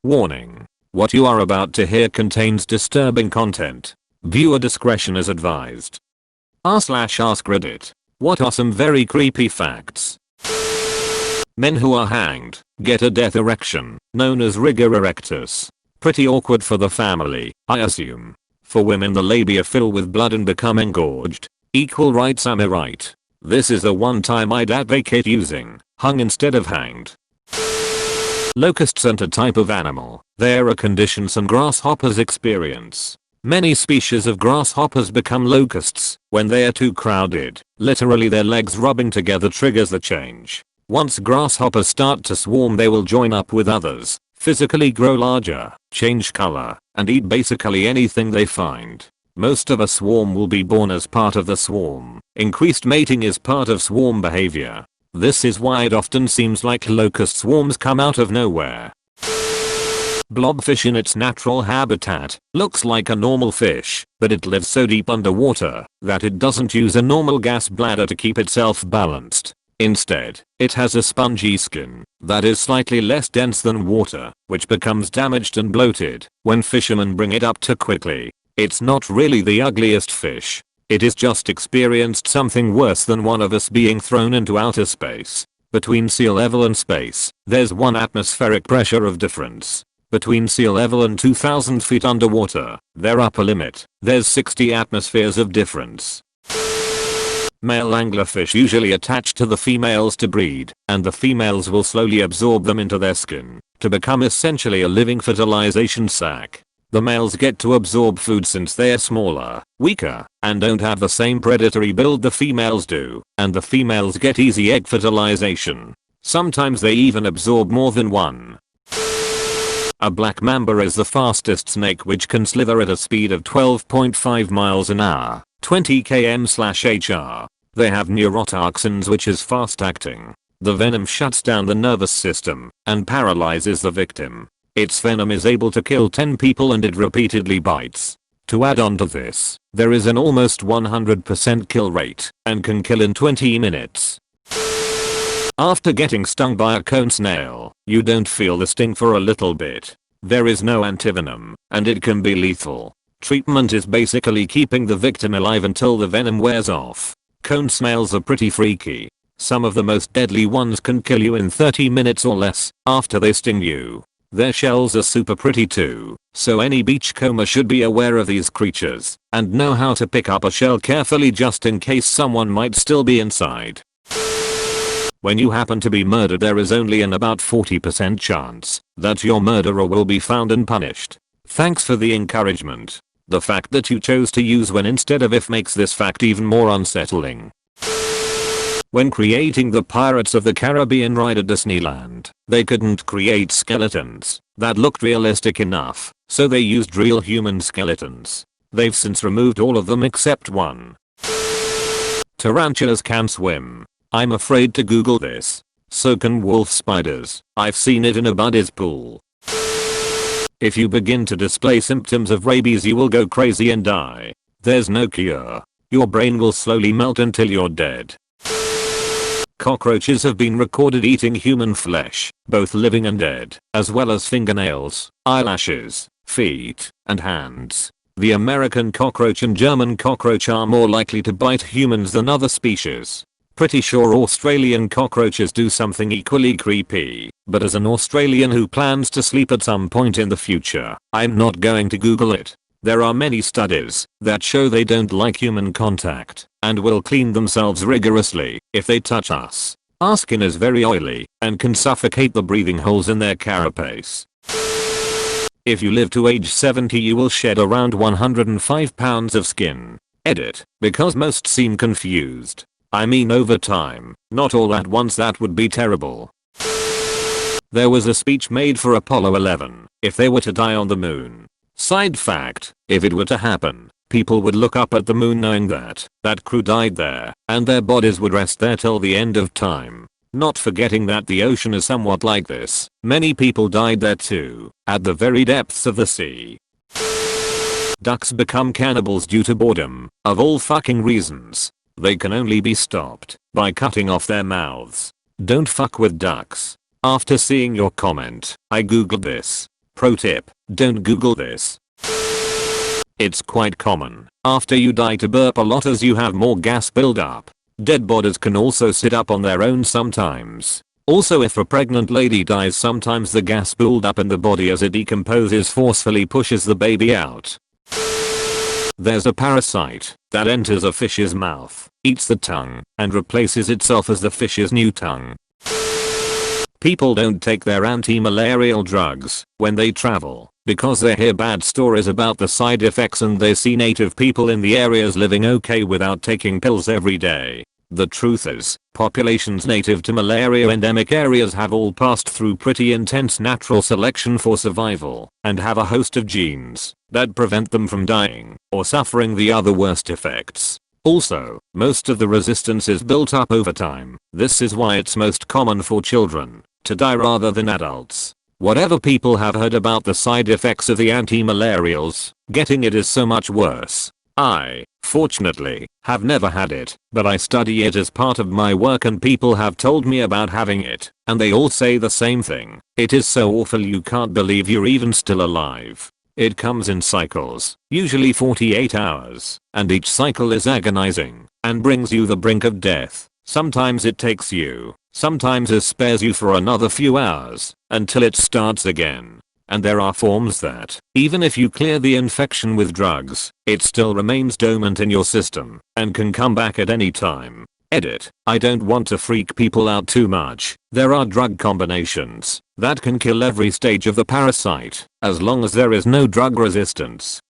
Warning. What you are about to hear contains disturbing content. Viewer discretion is advised. r/AskReddit. What are some very creepy facts? Men who are hanged get a death erection, known as rigor erectus. Pretty awkward for the family, I assume. For women, the labia fill with blood and become engorged. Equal rights, am I right? This is the one time I'd advocate using hung instead of hanged. Locusts aren't a type of animal. They're a condition some grasshoppers experience. Many species of grasshoppers become locusts when they are too crowded. Literally, their legs rubbing together triggers the change. Once grasshoppers start to swarm, they will join up with others, physically grow larger, change color, and eat basically anything they find. Most of a swarm will be born as part of the swarm. Increased mating is part of swarm behavior. This is why it often seems like locust swarms come out of nowhere. Blobfish in its natural habitat looks like a normal fish, but it lives so deep underwater that it doesn't use a normal gas bladder to keep itself balanced. Instead, it has a spongy skin that is slightly less dense than water, which becomes damaged and bloated when fishermen bring it up too quickly. It's not really the ugliest fish. It is just experienced something worse than one of us being thrown into outer space. Between sea level and space, there's 1 atmospheric pressure of difference. Between sea level and 2,000 feet underwater, their upper limit, there's 60 atmospheres of difference. Male anglerfish usually attach to the females to breed, and the females will slowly absorb them into their skin to become essentially a living fertilization sac. The males get to absorb food since they're smaller, weaker, and don't have the same predatory build the females do, and the females get easy egg fertilization. Sometimes they even absorb more than one. A black mamba is the fastest snake, which can slither at a speed of 12.5 miles an hour, 20 km/h. They have neurotoxins, which is fast acting. The venom shuts down the nervous system and paralyzes the victim. Its venom is able to kill 10 people and it repeatedly bites. To add on to this, there is an almost 100% kill rate and can kill in 20 minutes. After getting stung by a cone snail, you don't feel the sting for a little bit. There is no antivenom, and it can be lethal. Treatment is basically keeping the victim alive until the venom wears off. Cone snails are pretty freaky. Some of the most deadly ones can kill you in 30 minutes or less after they sting you. Their shells are super pretty too, so any beachcomber should be aware of these creatures and know how to pick up a shell carefully just in case someone might still be inside. When you happen to be murdered, there is only an about 40% chance that your murderer will be found and punished. Thanks for the encouragement. The fact that you chose to use when instead of if makes this fact even more unsettling. When creating the Pirates of the Caribbean ride at Disneyland, they couldn't create skeletons that looked realistic enough, so they used real human skeletons. They've since removed all of them except one. Tarantulas can swim. I'm afraid to Google this. So can wolf spiders. I've seen it in a buddy's pool. If you begin to display symptoms of rabies, you will go crazy and die. There's no cure. Your brain will slowly melt until you're dead. Cockroaches have been recorded eating human flesh, both living and dead, as well as fingernails, eyelashes, feet, and hands. The American cockroach and German cockroach are more likely to bite humans than other species. Pretty sure Australian cockroaches do something equally creepy, but as an Australian who plans to sleep at some point in the future, I'm not going to Google it. There are many studies that show they don't like human contact and will clean themselves rigorously if they touch us. Our skin is very oily and can suffocate the breathing holes in their carapace. If you live to age 70, you will shed around 105 pounds of skin. Edit, because most seem confused. I mean over time, not all at once. That would be terrible. There was a speech made for Apollo 11 if they were to die on the moon. Side fact, if it were to happen, people would look up at the moon knowing that crew died there, and their bodies would rest there till the end of time. Not forgetting that the ocean is somewhat like this. Many people died there too, at the very depths of the sea. Ducks become cannibals due to boredom, of all fucking reasons. They can only be stopped by cutting off their mouths. Don't fuck with ducks. After seeing your comment, I googled this. Pro tip, don't Google this. It's quite common after you die to burp a lot as you have more gas buildup. Dead bodies can also sit up on their own sometimes. Also, if a pregnant lady dies, sometimes the gas buildup in the body as it decomposes forcefully pushes the baby out. There's a parasite that enters a fish's mouth, eats the tongue, and replaces itself as the fish's new tongue. People don't take their anti-malarial drugs when they travel because they hear bad stories about the side effects and they see native people in the areas living okay without taking pills every day. The truth is, populations native to malaria endemic areas have all passed through pretty intense natural selection for survival and have a host of genes that prevent them from dying or suffering the other worst effects. Also, most of the resistance is built up over time. This is why it's most common for children to die rather than adults. Whatever people have heard about the side effects of the anti-malarials, getting it is so much worse. I, fortunately, have never had it, but I study it as part of my work and people have told me about having it, and they all say the same thing. It is so awful you can't believe you're even still alive. It comes in cycles, usually 48 hours, and each cycle is agonizing and brings you the brink of death. Sometimes it takes you, sometimes it spares you for another few hours until it starts again. And there are forms that, even if you clear the infection with drugs, it still remains dormant in your system and can come back at any time. Edit. I don't want to freak people out too much. There are drug combinations that can kill every stage of the parasite as long as there is no drug resistance.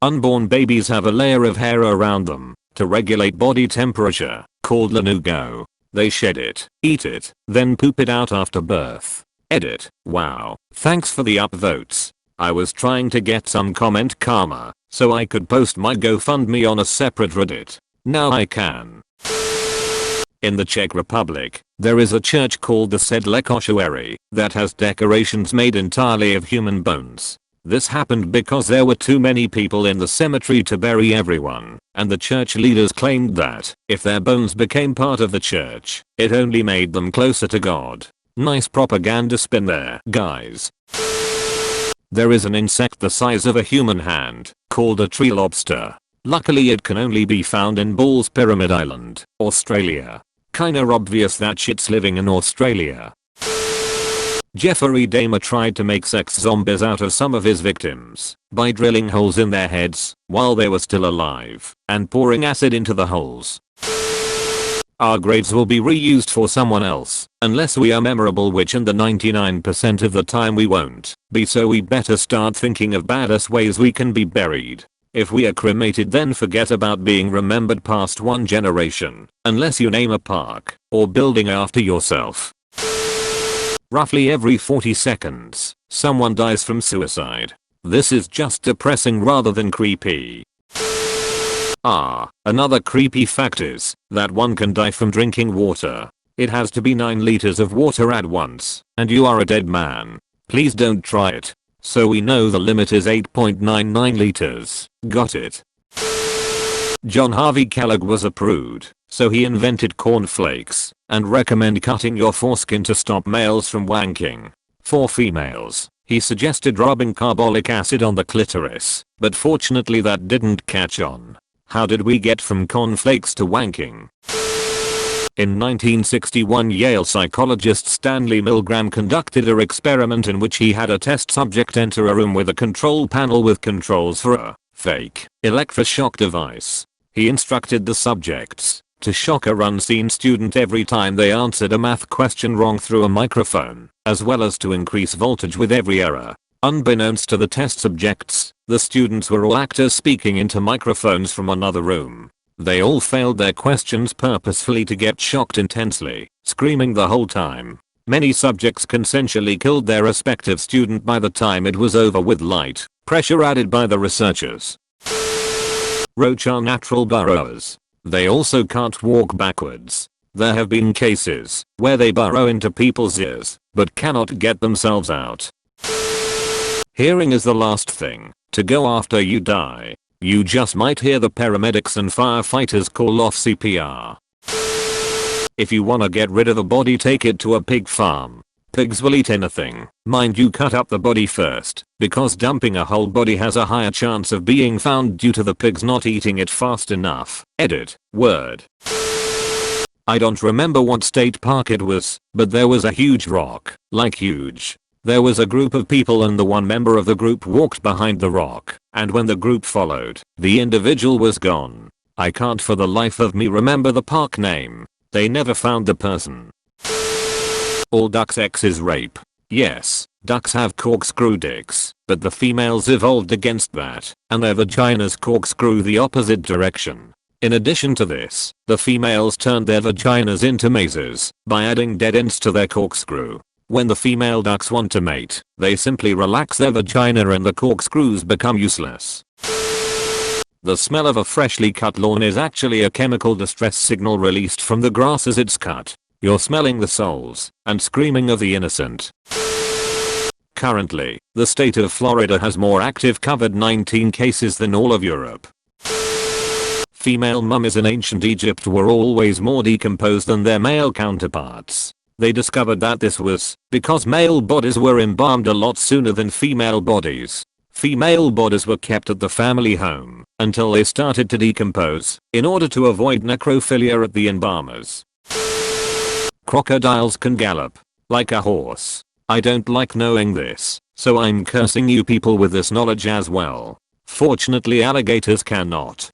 Unborn babies have a layer of hair around them to regulate body temperature called lanugo. They shed it, eat it, then poop it out after birth. Edit. Wow. Thanks for the upvotes. I was trying to get some comment karma so I could post my GoFundMe on a separate Reddit. Now I can. In the Czech Republic, there is a church called the Sedle Košuary that has decorations made entirely of human bones. This happened because there were too many people in the cemetery to bury everyone, and the church leaders claimed that if their bones became part of the church, it only made them closer to God. Nice propaganda spin there, guys. There is an insect the size of a human hand called a tree lobster. Luckily it can only be found in Ball's Pyramid Island, Australia. Kinda obvious that shit's living in Australia. Jeffrey Dahmer tried to make sex zombies out of some of his victims by drilling holes in their heads while they were still alive and pouring acid into the holes. Our graves will be reused for someone else unless we are memorable, which in the 99% of the time we won't be, so we better start thinking of badass ways we can be buried. If we are cremated, then forget about being remembered past one generation unless you name a park or building after yourself. Roughly every 40 seconds, someone dies from suicide. This is just depressing rather than creepy. Another creepy fact is that one can die from drinking water. It has to be 9 liters of water at once, and you are a dead man. Please don't try it. So we know the limit is 8.99 liters. Got it. John Harvey Kellogg was a prude, so he invented cornflakes and recommend cutting your foreskin to stop males from wanking. For females, he suggested rubbing carbolic acid on the clitoris, but fortunately that didn't catch on. How did we get from cornflakes to wanking? In 1961, Yale psychologist Stanley Milgram conducted an experiment in which he had a test subject enter a room with a control panel with controls for a fake electroshock device. He instructed the subjects to shock a unseen student every time they answered a math question wrong through a microphone, as well as to increase voltage with every error. Unbeknownst to the test subjects, the students were all actors speaking into microphones from another room. They all failed their questions purposefully to get shocked intensely, screaming the whole time. Many subjects consensually killed their respective student by the time it was over, with light pressure added by the researchers. Roach are natural burrowers. They also can't walk backwards. There have been cases where they burrow into people's ears, but cannot get themselves out. Hearing is the last thing to go after you die. You just might hear the paramedics and firefighters call off CPR. If you wanna get rid of a body, take it to a pig farm. Pigs will eat anything. Mind you, cut up the body first, because dumping a whole body has a higher chance of being found due to the pigs not eating it fast enough. Edit. Word. I don't remember what state park it was, but there was a huge rock. Like huge. There was a group of people and the one member of the group walked behind the rock, and when the group followed, the individual was gone. I can't for the life of me remember the park name. They never found the person. All duck sex is rape. Yes, ducks have corkscrew dicks, but the females evolved against that, and their vaginas corkscrew the opposite direction. In addition to this, the females turned their vaginas into mazes by adding dead ends to their corkscrew. When the female ducks want to mate, they simply relax their vagina and the corkscrews become useless. The smell of a freshly cut lawn is actually a chemical distress signal released from the grass as it's cut. You're smelling the souls and screaming of the innocent. Currently, the state of Florida has more active COVID-19 cases than all of Europe. Female mummies in ancient Egypt were always more decomposed than their male counterparts. They discovered that this was because male bodies were embalmed a lot sooner than female bodies. Female bodies were kept at the family home until they started to decompose in order to avoid necrophilia at the embalmers. Crocodiles can gallop like a horse. I don't like knowing this, so I'm cursing you people with this knowledge as well. Fortunately, alligators cannot.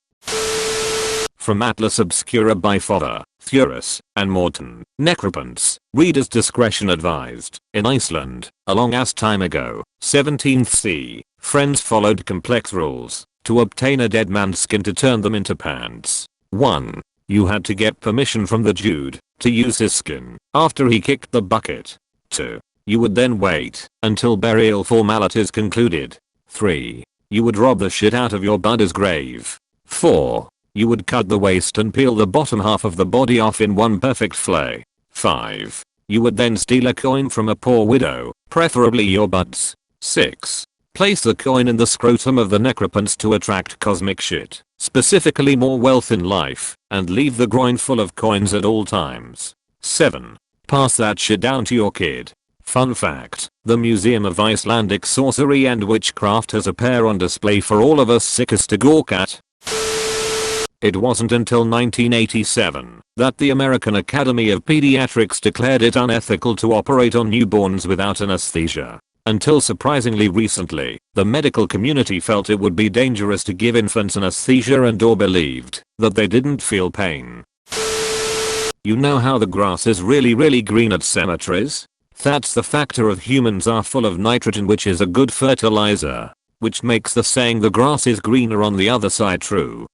From Atlas Obscura by Fodder, Thuris, and Morton. Necropants. Reader's discretion advised. In Iceland, a long ass time ago, 17th C, friends followed complex rules to obtain a dead man's skin to turn them into pants. 1. You had to get permission from the dude to use his skin after he kicked the bucket. 2. You would then wait until burial formalities concluded. 3. You would rob the shit out of your buddy's grave. 4. You would cut the waist and peel the bottom half of the body off in one perfect flay. 5. You would then steal a coin from a poor widow, preferably your bud's. 6. Place the coin in the scrotum of the necropants to attract cosmic shit, specifically more wealth in life, and leave the groin full of coins at all times. 7. Pass that shit down to your kid. Fun fact, the Museum of Icelandic Sorcery and Witchcraft has a pair on display for all of us sickos to gawk at. It wasn't until 1987 that the American Academy of Pediatrics declared it unethical to operate on newborns without anesthesia. Until surprisingly recently, the medical community felt it would be dangerous to give infants anesthesia and/or believed that they didn't feel pain. You know how the grass is really green at cemeteries? That's the factor of humans are full of nitrogen, which is a good fertilizer, which makes the saying the grass is greener on the other side true.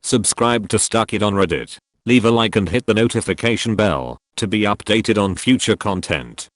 Subscribe to Stuck It on Reddit. Leave a like and hit the notification bell to be updated on future content.